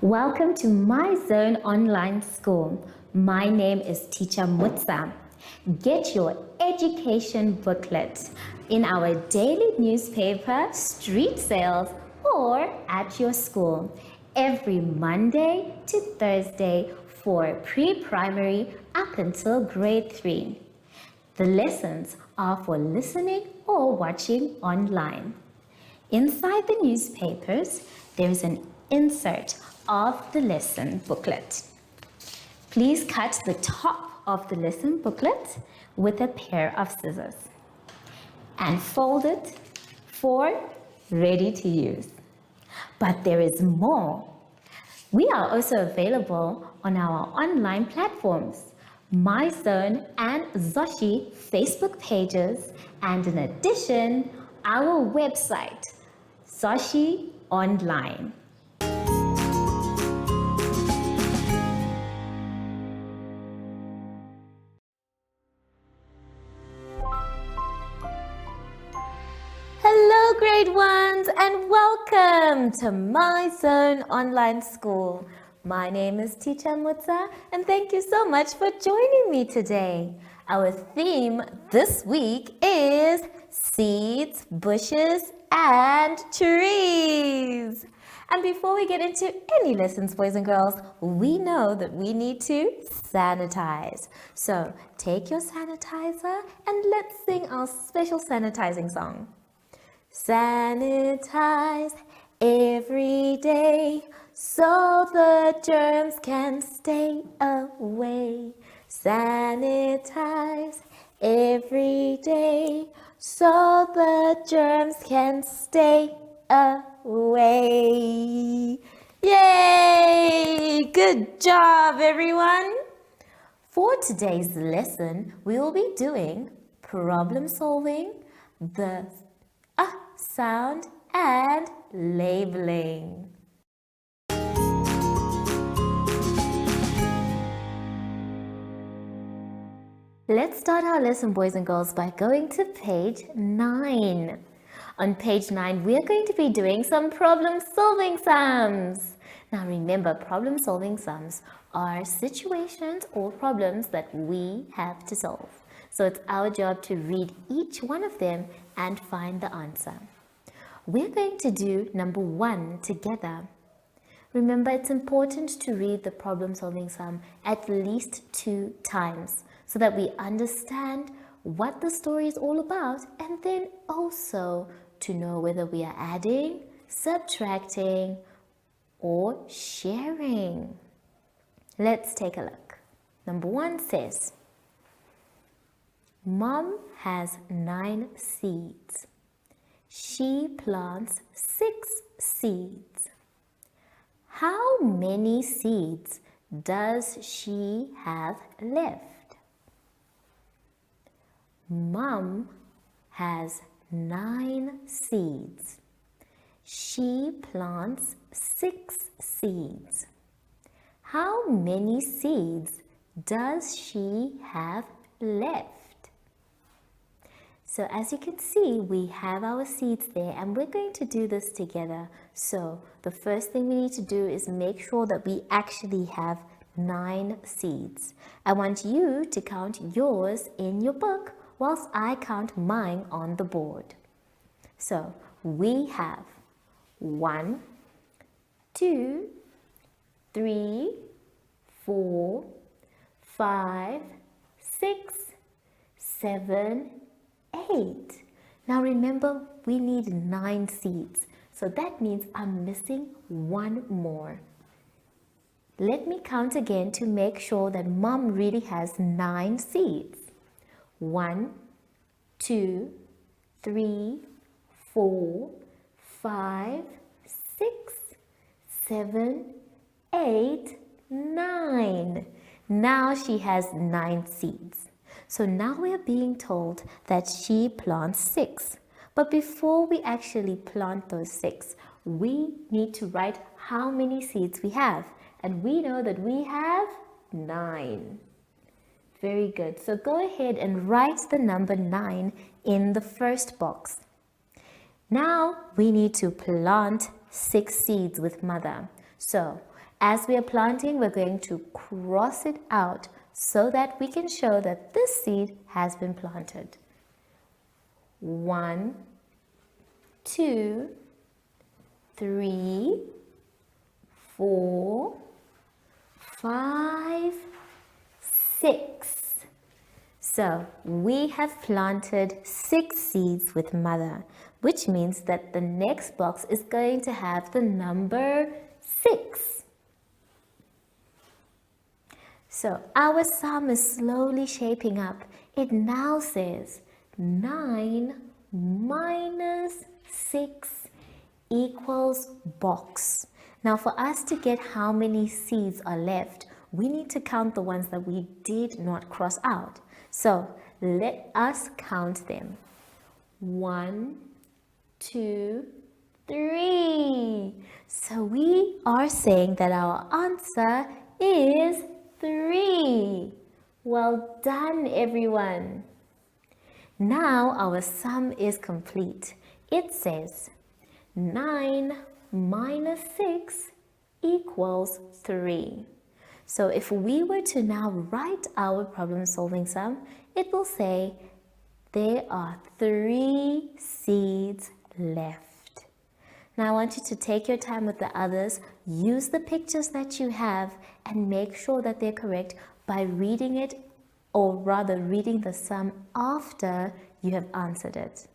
Welcome to My Zone Online School. My name is Teacher Mutsa. Get your education booklet in our daily newspaper, street sales, or at your school every Monday to Thursday for pre-primary up until grade 3. The lessons are for listening or watching online. Inside the newspapers, there is an insert of the lesson booklet. Please cut the top of the lesson booklet with a pair of scissors and fold it for ready to use. But there is more. We are also available on our online platforms, MyZone and Zoshi Facebook pages, and in addition, our website, Zoshi Online. Hello grade ones and welcome to My Zone Online School. My name is Teacher Mutsa and thank you so much for joining me today. Our theme this week is seeds, bushes and trees. And before we get into any lessons, boys and girls, we know that we need to sanitize. So take your sanitizer and let's sing our special sanitizing song. Sanitize every day so the germs can stay away. Sanitize every day so the germs can stay away. Yay! Good job, everyone! For today's lesson, we will be doing problem solving, the sound, and labeling. Let's start our lesson, boys and girls, by going to page 9. On page 9, we are going to be doing some problem-solving sums. Now remember, problem-solving sums are situations or problems that we have to solve. So it's our job to read each one of them and find the answer. We're going to do number 1 together. Remember, it's important to read the problem-solving sum at least 2 times so that we understand what the story is all about, and then also to know whether we are adding, subtracting, or sharing. Let's take a look. Number 1 says, Mom has 9 seeds. She plants 6 seeds. How many seeds does she have left? Mom has 9 seeds. She plants 6 seeds. How many seeds does she have left? So as you can see, we have our seeds there and we're going to do this together. So the first thing we need to do is make sure that we actually have 9 seeds. I want you to count yours in your book whilst I count mine on the board. So we have 1, 2, 3, 4, 5, 6, 7, 8. Now remember, we need 9 seeds. So that means I'm missing 1 more. Let me count again to make sure that Mom really has 9 seeds. 1, 2, 3, 4, 5, 6, 7, 8, 9. Now she has 9 seeds. So now we are being told that she plants 6. But before we actually plant those 6, we need to write how many seeds we have. And we know that we have 9. Very good. So go ahead and write the number 9 in the first box. Now we need to plant 6 seeds with Mother. So As we are planting, we're going to cross it out so that we can show that this seed has been planted. 1, 2, 3, 4, 5, 6. So we have planted 6 seeds with mother, which means that the next box is going to have the number 6. So our sum is slowly shaping up. It now says 9 minus 6 equals box. Now for us to get how many seeds are left, we need to count the ones that we did not cross out. So let us count them. 1, 2, 3. So we are saying that our answer is 3. Well done, everyone. Now our sum is complete. It says 9 minus 6 equals 3. So if we were to now write our problem solving sum, it will say there are 3 seeds left. Now I want you to take your time with the others, use the pictures that you have and make sure that they're correct by reading it, or rather reading the sum after you have answered it.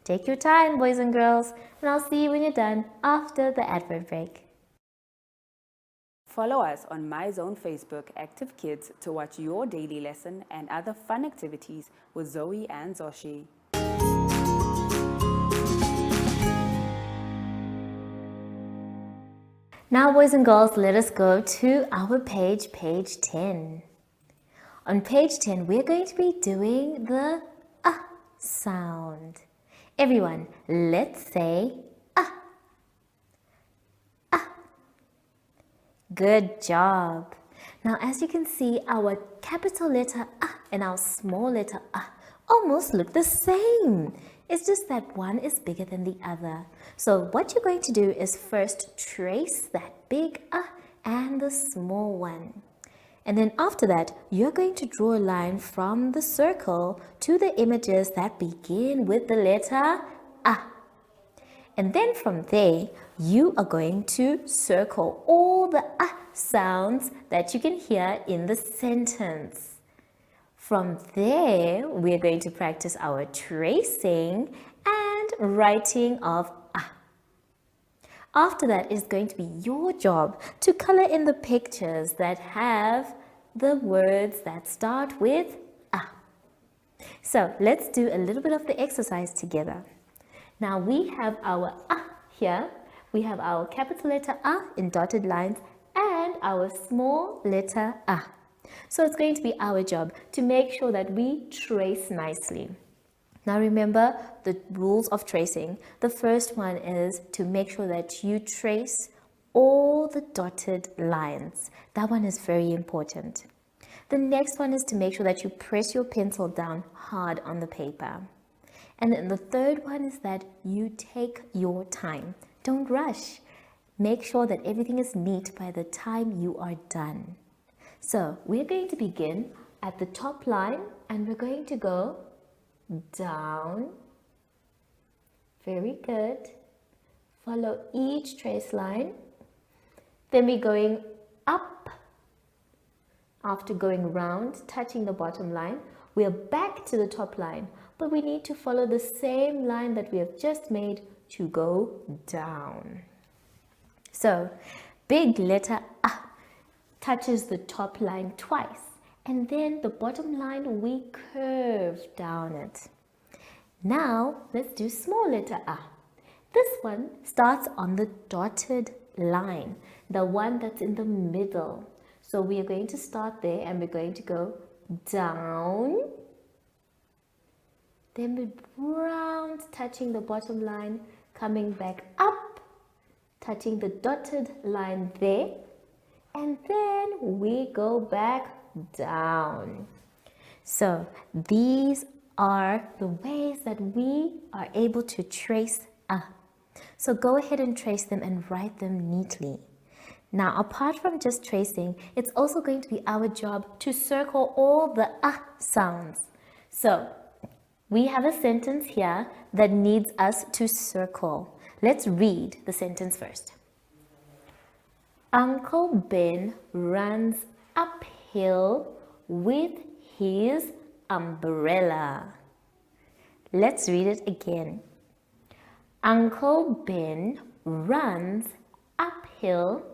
Take your time, boys and girls, and I'll see you when you're done after the advert break. Follow us on MyZone Facebook Active Kids to watch your daily lesson and other fun activities with Zoe and Zoshi. Now, boys and girls, let us go to our page 10. On page 10, we're going to be doing the sound. Everyone, let's say Good job. Now, as you can see, our capital letter and our small letter almost look the same. It's just that one is bigger than the other. So what you're going to do is first trace that big and the small one. And then after that, you're going to draw a line from the circle to the images that begin with the letter And then from there, you are going to circle all the sounds that you can hear in the sentence. From there, we're going to practice our tracing and writing of After that, it's going to be your job to color in the pictures that have the words that start with So let's do a little bit of the exercise together. Now we have our here, we have our capital letter in dotted lines and our small letter So it's going to be our job to make sure that we trace nicely. Now remember the rules of tracing. The first one is to make sure that you trace all the dotted lines. That one is very important. The next one is to make sure that you press your pencil down hard on the paper. And then the third one is that you take your time. Don't rush. Make sure that everything is neat by the time you are done. So we're going to begin at the top line and we're going to go down. Very good. Follow each trace line. Then we're going up. After going round, touching the bottom line, we're back to the top line. But we need to follow the same line that we have just made to go down. So, big letter touches the top line twice. And then the bottom line, we curve down it. Now, let's do small letter This one starts on the dotted line, the one that's in the middle. So we are going to start there and we're going to go down. Then we round, touching the bottom line, coming back up, touching the dotted line there, and then we go back down. So these are the ways that we are able to trace So go ahead and trace them and write them neatly. Now, apart from just tracing, it's also going to be our job to circle all the sounds. So, we have a sentence here that needs us to circle. Let's read the sentence first. Uncle Ben runs uphill with his umbrella. Let's read it again. Uncle Ben runs uphill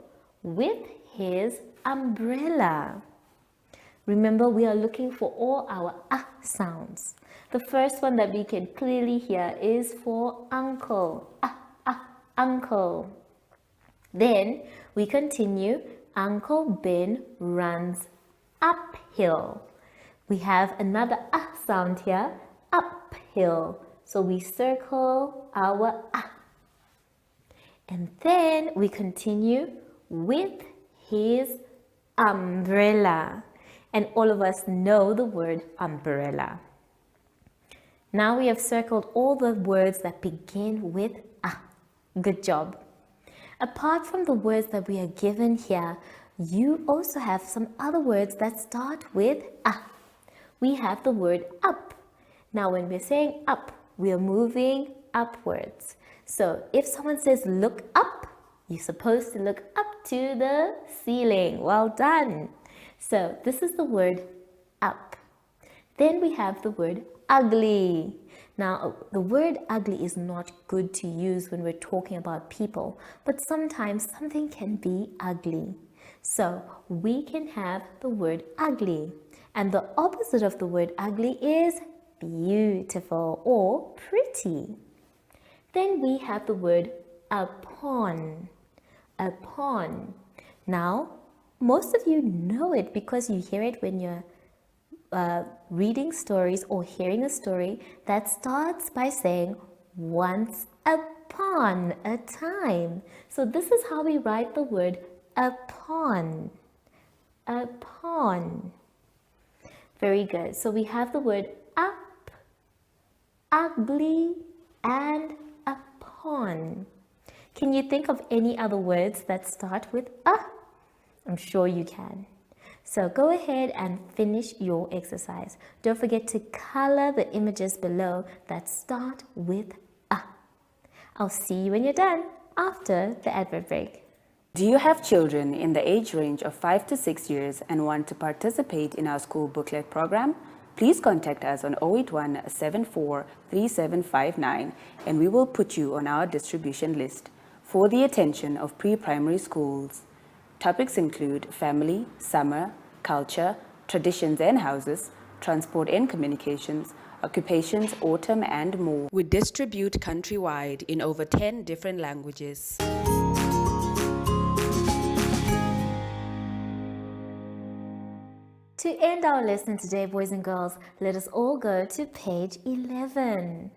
with his umbrella. Remember, we are looking for all our sounds. The first one that we can clearly hear is for uncle. Uncle. Then we continue. Uncle Ben runs uphill. We have another sound here, uphill. So we circle our and then we continue with his umbrella. And all of us know the word umbrella. Now we have circled all the words that begin with a. Good job. Apart from the words that we are given here, you also have some other words that start with a. We have the word up. Now when we're saying up, we are moving upwards. So if someone says look up, you're supposed to look up to the ceiling. Well done. So this is the word up. Then we have the word ugly. Now the word ugly is not good to use when we're talking about people, but sometimes something can be ugly. So we can have the word ugly. And the opposite of the word ugly is beautiful or pretty. Then we have the word upon. Upon. Now, most of you know it because you hear it when you're reading stories or hearing a story that starts by saying once upon a time. So this is how we write the word upon. Upon. Very good. So we have the word up, ugly, and upon. Can you think of any other words that start with a? I'm sure you can. So go ahead and finish your exercise. Don't forget to color the images below that start with a. I'll see you when you're done after the advert break. Do you have children in the age range of 5 to 6 years and want to participate in our school booklet program? Please contact us on 081 74 3759 and we will put you on our distribution list for the attention of pre-primary schools. Topics include family, summer, culture, traditions and houses, transport and communications, occupations, autumn and more. We distribute countrywide in over 10 different languages. To end our lesson today, boys and girls, let us all go to page 11.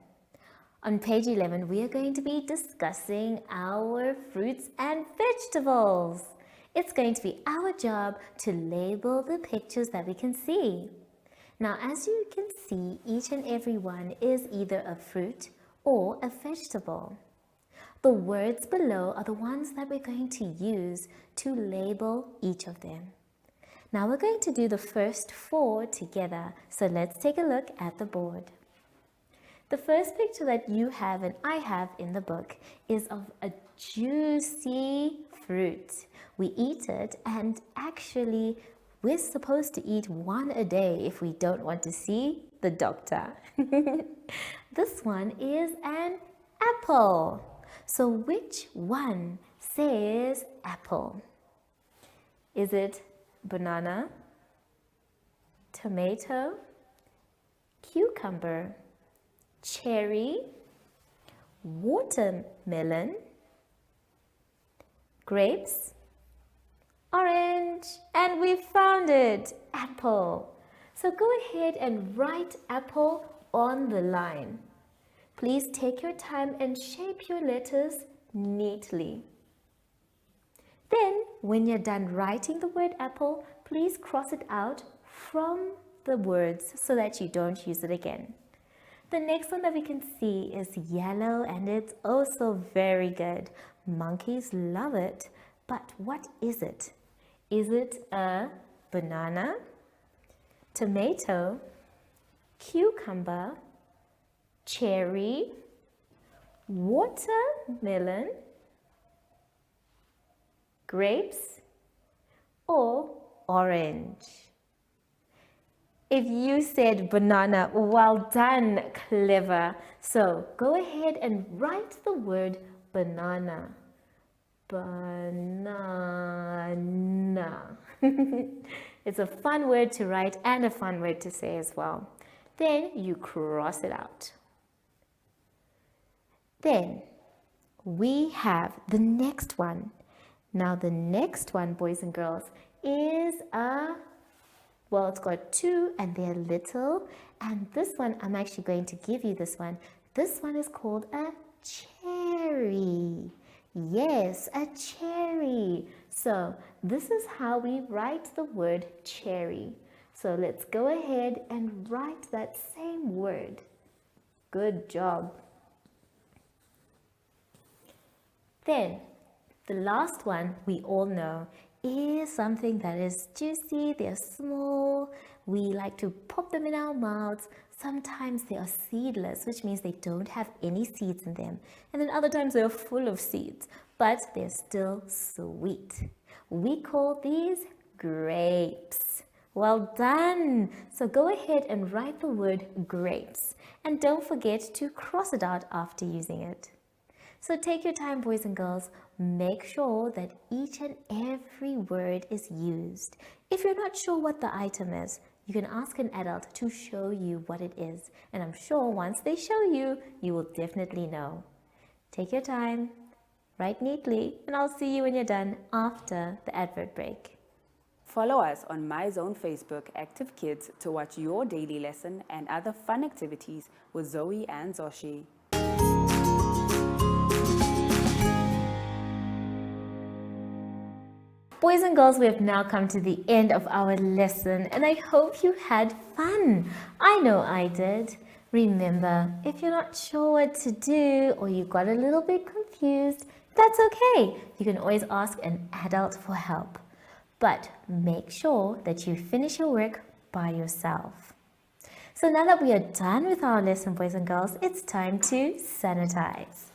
On page 11, we are going to be discussing our fruits and vegetables. It's going to be our job to label the pictures that we can see. Now, as you can see, each and every one is either a fruit or a vegetable. The words below are the ones that we're going to use to label each of them. Now we're going to do the first 4 together, so let's take a look at the board. The first picture that you have and I have in the book is of a juicy fruit. We eat it, and actually we're supposed to eat 1 a day if we don't want to see the doctor. This one is an apple. So which one says apple? Is it banana, tomato, cucumber, cherry, watermelon, grapes, orange, and we found it, apple. So go ahead and write apple on the line. Please take your time and shape your letters neatly. Then, when you're done writing the word apple, please cross it out from the words so that you don't use it again. The next one that we can see is yellow, and it's also very good. Monkeys love it. But what is it? Is it a banana, tomato, cucumber, cherry, watermelon, grapes, or orange? If you said banana, well done, clever. So go ahead and write the word banana. Banana. It's a fun word to write and a fun word to say as well. Then you cross it out. Then we have the next one. Now the next one, boys and girls, is it's got two and they're little. And this one, I'm actually going to give you this one. This one is called a cherry. Yes, a cherry. So this is how we write the word cherry. So let's go ahead and write that same word. Good job. Then the last one we all know is something that is juicy, they're small, we like to pop them in our mouths. Sometimes they are seedless, which means they don't have any seeds in them. And then other times they're full of seeds, but they're still sweet. We call these grapes. Well done! So go ahead and write the word grapes. And don't forget to cross it out after using it. So take your time, boys and girls. Make sure that each and every word is used. If you're not sure what the item is, you can ask an adult to show you what it is. And I'm sure once they show you, you will definitely know. Take your time, write neatly, and I'll see you when you're done after the advert break. Follow us on MyZone Facebook Active Kids to watch your daily lesson and other fun activities with Zoe and Zoshi. Boys and girls, we have now come to the end of our lesson and I hope you had fun. I know I did. Remember, if you're not sure what to do or you got a little bit confused, that's okay. You can always ask an adult for help. But make sure that you finish your work by yourself. So now that we are done with our lesson, boys and girls, it's time to sanitize.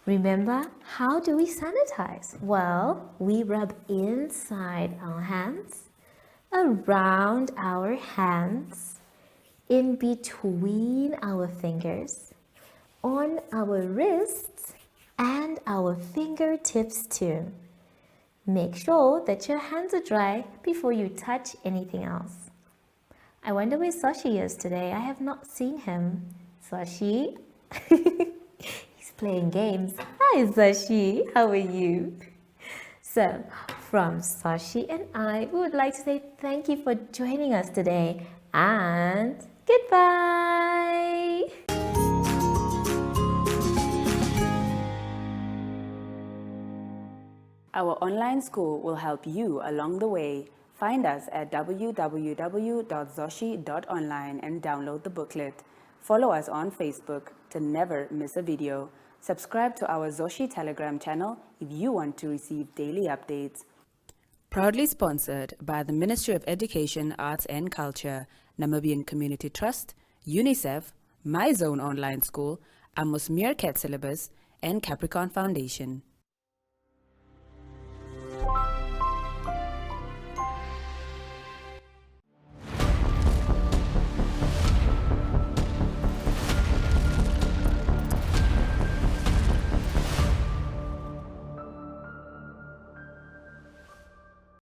Remember, how do we sanitize? Well, we rub inside our hands, around our hands, in between our fingers, on our wrists, and our fingertips too. Make sure that your hands are dry before you touch anything else. I wonder where Sashi is today. I have not seen him. Sashi? Playing games. Hi Sashi, how are you? So, from Sashi and I, we would like to say thank you for joining us today and goodbye. Our online school will help you along the way. Find us at www.zoshi.online and download the booklet. Follow us on Facebook to never miss a video. Subscribe to our Zoshi Telegram channel if you want to receive daily updates. Proudly sponsored by the Ministry of Education, Arts and Culture, Namibian Community Trust, UNICEF, MyZone Online School, Amos Meerkat Syllabus, and Capricorn Foundation.